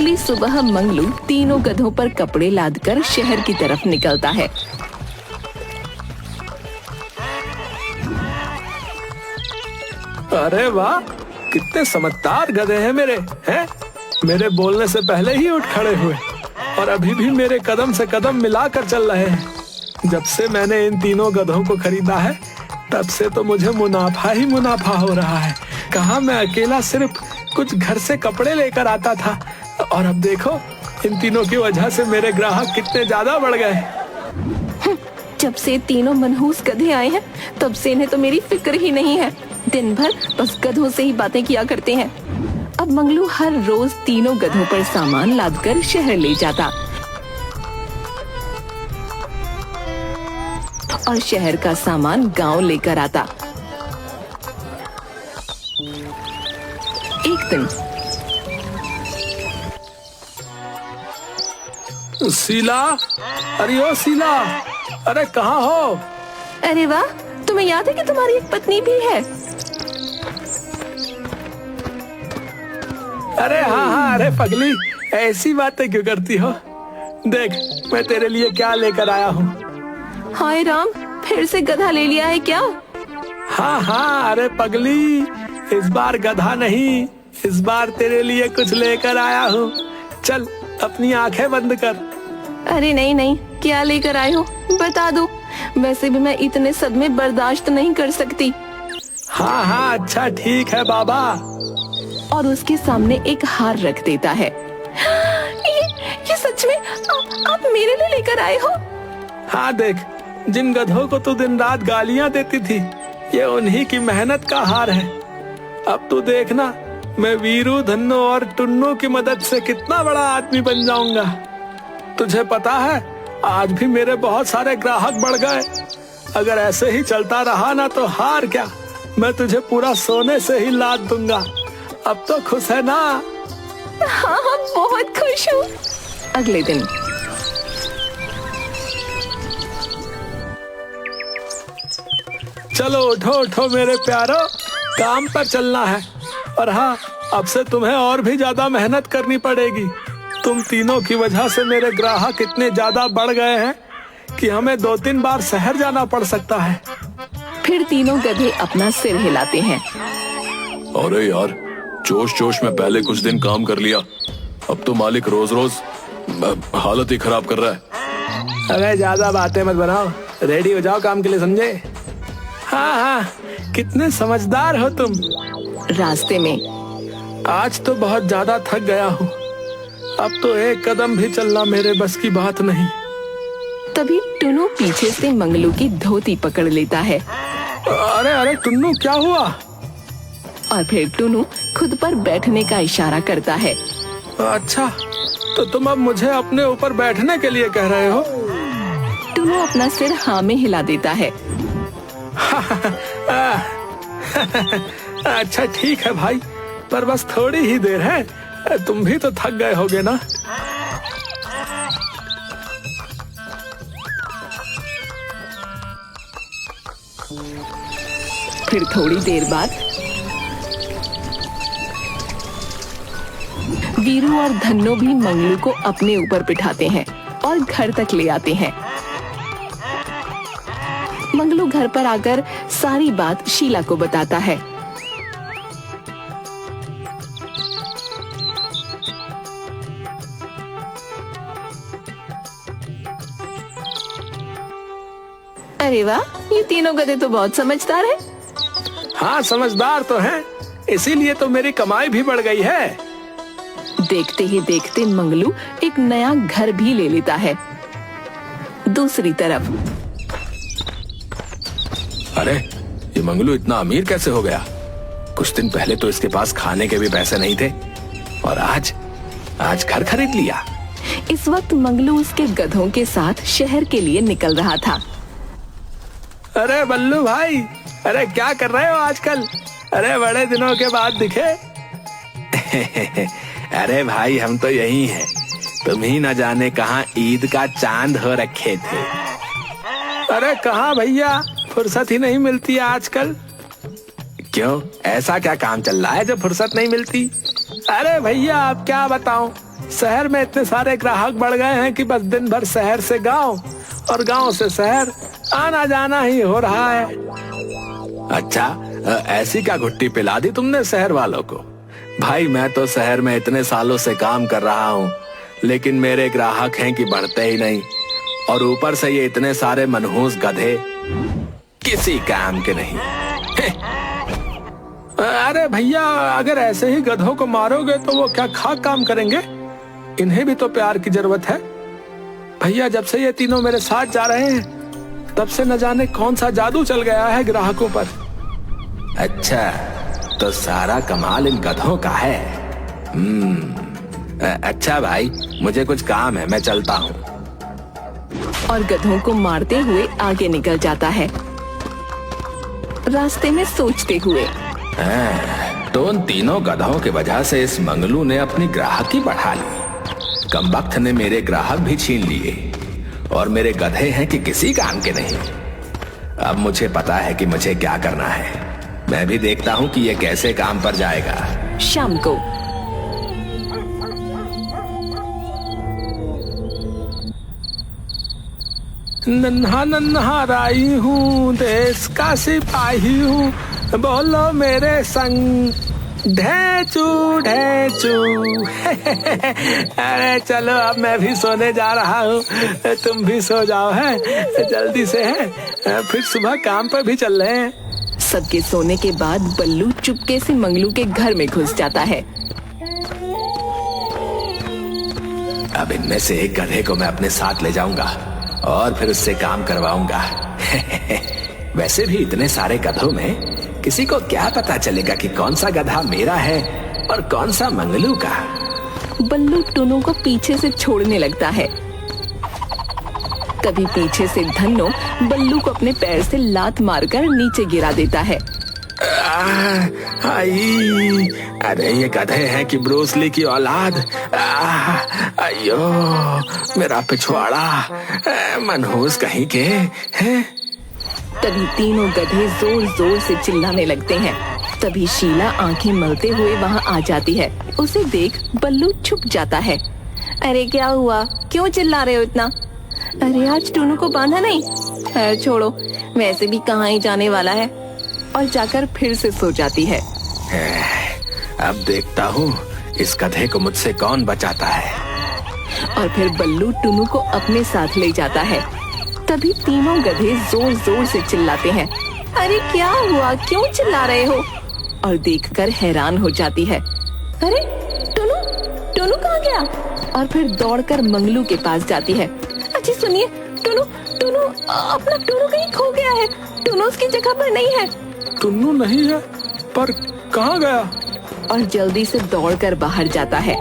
अगली सुबह मंगलू तीनों गधों पर कपड़े लादकर शहर की तरफ निकलता है। अरे वाह, कितने समझदार गधे हैं मेरे, हैं? मेरे बोलने से पहले ही उठ खड़े हुए और अभी भी मेरे कदम से कदम मिलाकर चल रहे हैं। जब से मैंने इन तीनों गधों को खरीदा है तब से तो मुझे मुनाफा ही मुनाफा हो रहा है। कहाँ मैं अकेला सिर्फ कुछ घर से कपड़े लेकर आता था और अब देखो इन तीनों की वजह से मेरे ग्राहक कितने ज्यादा बढ़ गए। जब से तीनों मनहूस गधे आए हैं तब से इन्हें तो मेरी फिक्र ही नहीं है। दिन भर बस गधों से ही बातें किया करते हैं। अब मंगलू हर रोज तीनों गधों पर सामान लादकर शहर ले जाता और शहर का सामान गांव लेकर आता। एक दिन शीला, अरे ओ शीला, अरे कहाँ हो? अरे वाह, तुम्हें याद है कि तुम्हारी एक पत्नी भी है? अरे हाँ, अरे पगली, ऐसी बातें क्यों करती हो? देख मैं तेरे लिए क्या लेकर आया हूँ। हाय राम, फिर से गधा ले लिया है क्या? हाँ, अरे पगली, इस बार गधा नहीं, इस बार तेरे लिए कुछ लेकर आया हूँ। चल अपनी आंखें बंद कर। अरे नहीं, क्या लेकर आए हो बता दो, वैसे भी मैं इतने सदमे बर्दाश्त नहीं कर सकती। हाँ, अच्छा ठीक है बाबा। और उसके सामने एक हार रख देता है। ये सच में आप मेरे लिए लेकर आए हो? हाँ देख, जिन गधों को तू दिन रात गालियाँ देती थी ये उन्हीं की मेहनत का हार है। अब तू देखना मैं वीरू, धन्नो और टुन्नू की मदद से कितना बड़ा आदमी बन जाऊंगा। तुझे पता है आज भी मेरे बहुत सारे ग्राहक बढ़ गए। अगर ऐसे ही चलता रहा ना तो हार क्या, मैं तुझे पूरा सोने से ही लाद दूंगा। अब तो खुश है ना? हाँ, बहुत खुश हूँ। अगले दिन चलो उठो मेरे प्यारो, काम पर चलना है। और हाँ, अब से तुम्हें और भी ज्यादा मेहनत करनी पड़ेगी। तुम तीनों की वजह से मेरे ग्राहक इतने ज्यादा बढ़ गए हैं कि हमें 2-3 बार शहर जाना पड़ सकता है। फिर तीनों गधे अपना सिर हिलाते हैं। अरे यार, जोश में पहले कुछ दिन काम कर लिया, अब तो मालिक रोज हालत ही खराब कर रहा है। अरे ज्यादा बातें मत बनाओ, रेडी हो जाओ काम के लिए, समझे? हाँ, कितने समझदार हो तुम। रास्ते में आज तो बहुत ज्यादा थक गया हूँ, अब तो एक कदम भी चलना मेरे बस की बात नहीं। तभी टुन्नू पीछे से मंगलू की धोती पकड़ लेता है। अरे टुन्नू, क्या हुआ? और फिर टुन्नू खुद पर बैठने का इशारा करता है। अच्छा, तो तुम अब मुझे अपने ऊपर बैठने के लिए कह रहे हो? टुन्नू अपना सिर हाँ में हिला देता है। अच्छा ठीक है भाई, पर बस थोड़ी ही देर है, तुम भी तो थक गए होगे ना। फिर थोड़ी देर बाद वीरू और धन्नो भी मंगलू को अपने ऊपर बिठाते हैं और घर तक ले आते हैं। मंगलू घर पर आकर सारी बात शीला को बताता है। अरे वाह, ये तीनों गधे तो बहुत समझदार हैं। हाँ, समझदार तो हैं, इसीलिए तो मेरी कमाई भी बढ़ गई है। देखते ही देखते मंगलू एक नया घर भी ले लेता है। दूसरी तरफ अरे ये मंगलू इतना अमीर कैसे हो गया? कुछ दिन पहले तो इसके पास खाने के भी पैसे नहीं थे और आज घर खरीद लिया। इस वक्त मंगलू उसके गधों के साथ शहर के लिए निकल रहा था। अरे बल्लू भाई, अरे क्या कर रहे हो आजकल? अरे बड़े दिनों के बाद दिखे। अरे भाई, हम तो यही हैं, तुम ही न जाने कहाँ ईद का चांद हो रखे थे। अरे कहाँ भैया, फुर्सत ही नहीं मिलती आजकल। क्यों, ऐसा क्या काम चल रहा है जो फुर्सत नहीं मिलती? अरे भैया अब क्या बताऊं, शहर में इतने सारे ग्राहक बढ़ गए हैं कि बस दिन भर शहर से गांव और गांव से शहर आना जाना ही हो रहा है। अच्छा, ऐसी क्या घुट्टी पिला दी तुमने शहर वालों को? भाई मैं तो शहर में इतने सालों से काम कर रहा हूँ, लेकिन मेरे ग्राहक हैं कि बढ़ते ही नहीं, और ऊपर से ये इतने सारे मनहूस गधे किसी काम के नहीं। अरे भैया, अगर ऐसे ही गधों को मारोगे तो वो क्या खाक काम करेंगे? इन्हें भी तो प्यार की जरूरत है। भैया, जब से ये तीनों मेरे साथ जा रहे हैं तब से न जाने कौन सा जादू चल गया है ग्राहकों पर। अच्छा, तो सारा कमाल इन गधों का है। अच्छा भाई, मुझे कुछ काम है, मैं चलता हूँ। और गधों को मारते हुए आगे निकल जाता है, रास्ते में सोचते हुए। तो उन तीनों गधों की वजह से इस मंगलू ने अपनी ग्राहकी बढ़ा ली। कमबख्त ने मेरे ग्राहक भी छीन लिए, और मेरे गधे हैं कि किसी काम के नहीं। अब मुझे पता है कि मुझे क्या करना है। मैं भी देखता हूँ कि ये कैसे काम पर जाएगा। शाम को नन्हा नन्हा राई हूँ, देश का सिपाही हूँ, बोलो मेरे संग ढेचू ढेचू। अरे चलो, अब मैं भी सोने जा रहा हूँ, तुम भी सो जाओ है जल्दी से है, फिर सुबह काम पर भी चल रहे हैं। सबके सोने के बाद बल्लू चुपके से मंगलू के घर में घुस जाता है। अब इनमें से एक गधे को मैं अपने साथ ले जाऊंगा और फिर उससे काम करवाऊंगा। वैसे भी इतने सारे गधों में किसी को क्या पता चलेगा कि कौन सा गधा मेरा है और कौन सा मंगलू का। बल्लू टुनु को पीछे से छोड़ने लगता है। तभी पीछे से धन्नो बल्लू को अपने पैर से लात मारकर नीचे गिरा देता है। आई, अरे ये गधे हैं कि ब्रूस ली की औलाद। अयो, मेरा पिछवाड़ा, मनहूस कहीं के हैं। तभी तीनों गधे जोर जोर से चिल्लाने लगते हैं। तभी शीला आंखें मलते हुए वहां आ जाती है। उसे देख बल्लू छुप जाता है। अरे क्या हुआ, क्यों चिल्ला रहे हो इतना? अरे आज टुनु को बांधा नहीं? खैर छोड़ो, वैसे भी कहाँ ही जाने वाला है। और जाकर फिर से सो जाती है। अब देखता हूँ इस गधे को मुझसे कौन बचाता है। और फिर बल्लू टुनु को अपने साथ ले जाता है। तभी तीनों गधे जोर जोर से चिल्लाते हैं। अरे क्या हुआ, क्यों चिल्ला रहे हो? और देखकर हैरान हो जाती है। अरे टुनु, टुनु कहाँ गया? और फिर दौड़कर मंगलू के पास जाती है। अच्छा सुनिए, टुनु टुनु अपना टुनु कहीं खो गया है। टुनु उसकी जगह पर नहीं है। टुन्नू नहीं है, पर कहाँ गया? और जल्दी से दौड़कर बाहर जाता है।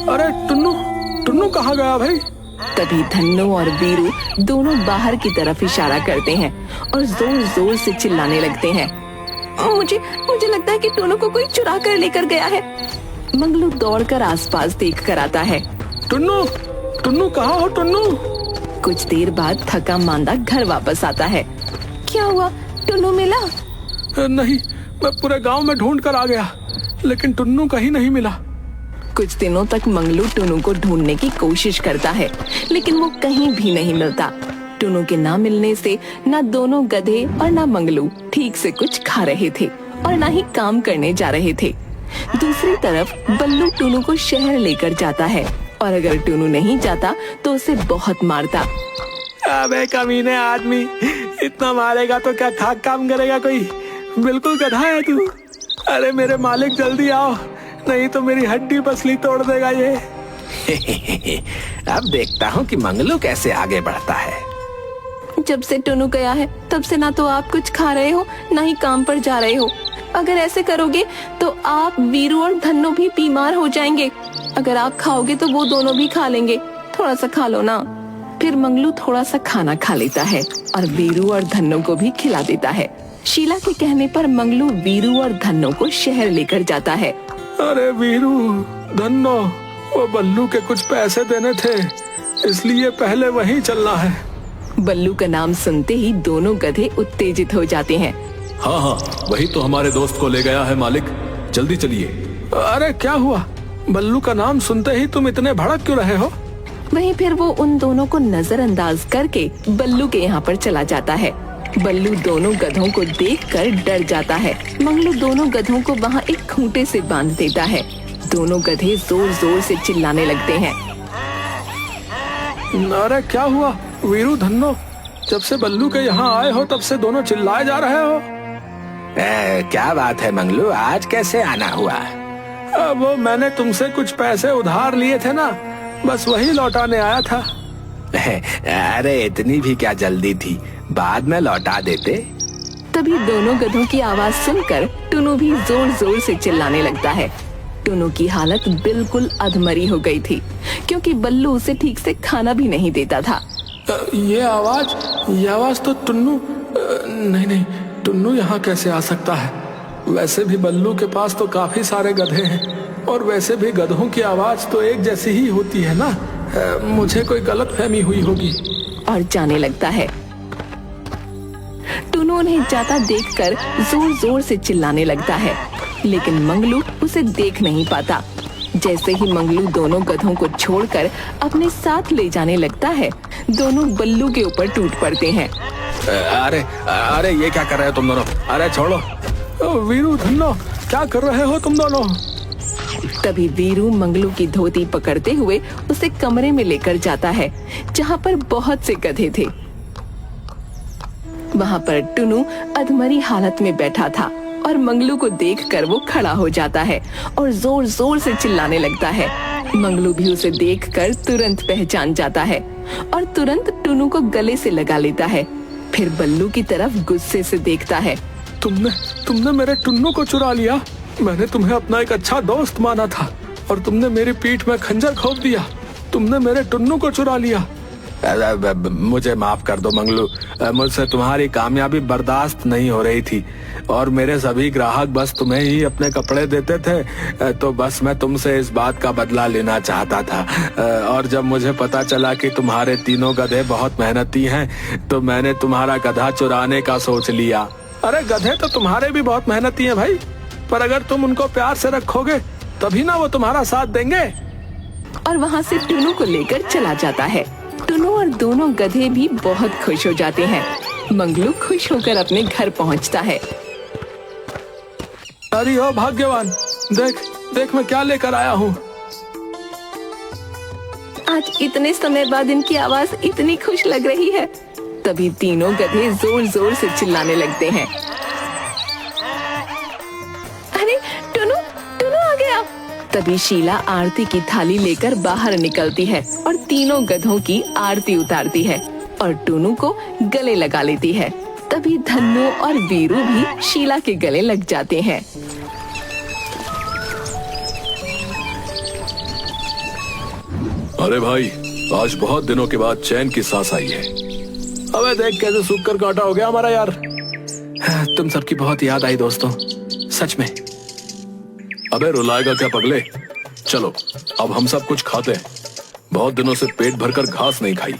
अरे टुन्नू, टुन्नू कहाँ गया भाई? तभी धन्नो और वीरू दोनों बाहर की तरफ इशारा करते हैं और जोर जोर से चिल्लाने लगते हैं। मुझे लगता है कि टुन्नू को कोई चुरा कर लेकर गया है। मंगलू दौड़कर आसपास देख कर आता है। टुन्नू, टुन्नू कहाँ हो टुन्नू? कुछ देर बाद थका मांदा घर वापस आता है। क्या हुआ, टुन्नू मिला? नहीं, मैं पूरे गांव में ढूंढ कर आ गया, लेकिन टुन्नू कहीं नहीं मिला। कुछ दिनों तक मंगलू टुन्नू को ढूंढने की कोशिश करता है, लेकिन वो कहीं भी नहीं मिलता। टुन्नू के ना मिलने से न दोनों गधे और न मंगलू ठीक से कुछ खा रहे थे और न ही काम करने जा रहे थे। दूसरी तरफ बल्लू टुन्नू को शहर लेकर जाता है, और अगर टुन्नू नहीं जाता तो उसे बहुत मारता। अबे कमीने आदमी, इतना मारेगा तो क्या खाक काम करेगा कोई? बिल्कुल गधा है तू। अरे मेरे मालिक जल्दी आओ, नहीं तो मेरी हड्डी पसली तोड़ देगा ये। अब देखता हूँ कि मंगलू कैसे आगे बढ़ता है। जब से टुन्नू गया है तब से ना तो आप कुछ खा रहे हो, ना ही काम पर जा रहे हो। अगर ऐसे करोगे तो आप, वीरू और धन्नो भी बीमार हो जाएंगे। अगर आप खाओगे तो वो दोनों भी खा लेंगे। थोड़ा सा खा लो ना। फिर मंगलू थोड़ा सा खाना खा लेता है और वीरू और धन्नो को भी खिला देता है। शीला के कहने पर मंगलू वीरू और धन्नो को शहर लेकर जाता है। अरे वीरू, धन्नो, वो बल्लू के कुछ पैसे देने थे, इसलिए पहले वहीं चलना है। बल्लू का नाम सुनते ही दोनों गधे उत्तेजित हो जाते हैं। हाँ हाँ, वही तो हमारे दोस्त को ले गया है मालिक, जल्दी चलिए। अरे क्या हुआ? बल्लू का नाम सुनते ही तुम इतने भड़क क्यों रहे हो? वहीं फिर वो उन दोनों को नजरअंदाज करके बल्लू के यहाँ पर चला जाता है। बल्लू दोनों गधों को देखकर डर जाता है। मंगलू दोनों गधों को वहाँ एक खूंटे से बांध देता है। दोनों गधे जोर जोर से चिल्लाने लगते हैं। अरे क्या हुआ वीरू धन्नो? जब से बल्लू के यहाँ आए हो तब से दोनों चिल्लाए जा रहे हो। क्या बात है मंगलू, आज कैसे आना हुआ? वो मैंने तुमसे कुछ पैसे उधार लिए थे ना, बस वही लौटाने आया था। अरे इतनी भी क्या जल्दी थी, बाद में लौटा देते। तभी दोनों गधों की आवाज सुनकर टुनु भी जोर जोर से चिल्लाने लगता है। टुनु की हालत बिल्कुल अधमरी हो गई थी, क्योंकि बल्लू उसे ठीक से खाना भी नहीं देता था। ये आवाज तो टुन्नू नहीं, टुन्नू यहाँ कैसे आ सकता है? वैसे भी बल्लू के पास तो काफी सारे गधे हैं, और वैसे भी गधों की आवाज तो एक जैसी ही होती है ना। मुझे कोई गलतफहमी हुई होगी। और जाने लगता है। टुनु उन्हें जाता देखकर जोर जोर से चिल्लाने लगता है, लेकिन मंगलू उसे देख नहीं पाता। जैसे ही मंगलू दोनों गधों को छोड़कर अपने साथ ले जाने लगता है, दोनों बल्लू के ऊपर टूट पड़ते हैं। अरे ये क्या कर रहे हो तुम दोनों? अरे छोड़ो। वीरू धन्नो, क्या कर रहे हो तुम दोनों? तभी वीरू मंगलू की धोती पकड़ते हुए उसे कमरे में लेकर जाता है, जहाँ पर बहुत से गधे थे। वहाँ पर टुनु अधमरी हालत में बैठा था, और मंगलू को देखकर वो खड़ा हो जाता है और जोर जोर से चिल्लाने लगता है। मंगलू भी उसे देखकर तुरंत पहचान जाता है और तुरंत टुनु को गले से लगा लेता है। फिर बल्लू की तरफ गुस्से से देखता है। तुमने मेरे टुन्नू को चुरा लिया। मैंने तुम्हें अपना एक अच्छा दोस्त माना था, और तुमने मेरी पीठ में खंजर घोंप दिया। तुमने मेरे टुन्नू को चुरा लिया। मुझे माफ कर दो मंगलू, मुझसे तुम्हारी कामयाबी बर्दाश्त नहीं हो रही थी, और मेरे सभी ग्राहक बस तुम्हें ही अपने कपड़े देते थे, तो बस मैं तुमसे इस बात का बदला लेना चाहता था। और जब मुझे पता चला कि तुम्हारे तीनों गधे बहुत मेहनती हैं, तो मैंने तुम्हारा गधा चुराने का सोच लिया। अरे गधे तो तुम्हारे भी बहुत मेहनती हैं भाई, पर अगर तुम उनको प्यार से रखोगे तभी ना वो तुम्हारा साथ देंगे। और वहाँ से टुनु को लेकर चला जाता है। टुनु और दोनों गधे भी बहुत खुश हो जाते हैं। मंगलू खुश होकर अपने घर पहुँचता है। अरे ओ भाग्यवान, देख मैं क्या लेकर आया हूँ। आज इतने समय बाद इनकी आवाज इतनी खुश लग रही है। तभी तीनों गधे जोर जोर से चिल्लाने लगते हैं। अरे टुनु आ गया। तभी शीला आरती की थाली लेकर बाहर निकलती है और तीनों गधों की आरती उतारती है और टुनु को गले लगा लेती है। तभी धन्नो और वीरू भी शीला के गले लग जाते हैं। अरे भाई, आज बहुत दिनों के बाद चैन की सांस आई है। अबे देख कैसे सूख कर कांटा हो गया हमारा यार। तुम सबकी बहुत याद आई दोस्तों, सच में। अबे रुलाएगा क्या पगले? चलो अब हम सब कुछ खाते हैं। बहुत दिनों से पेट भरकर घास नहीं खाई।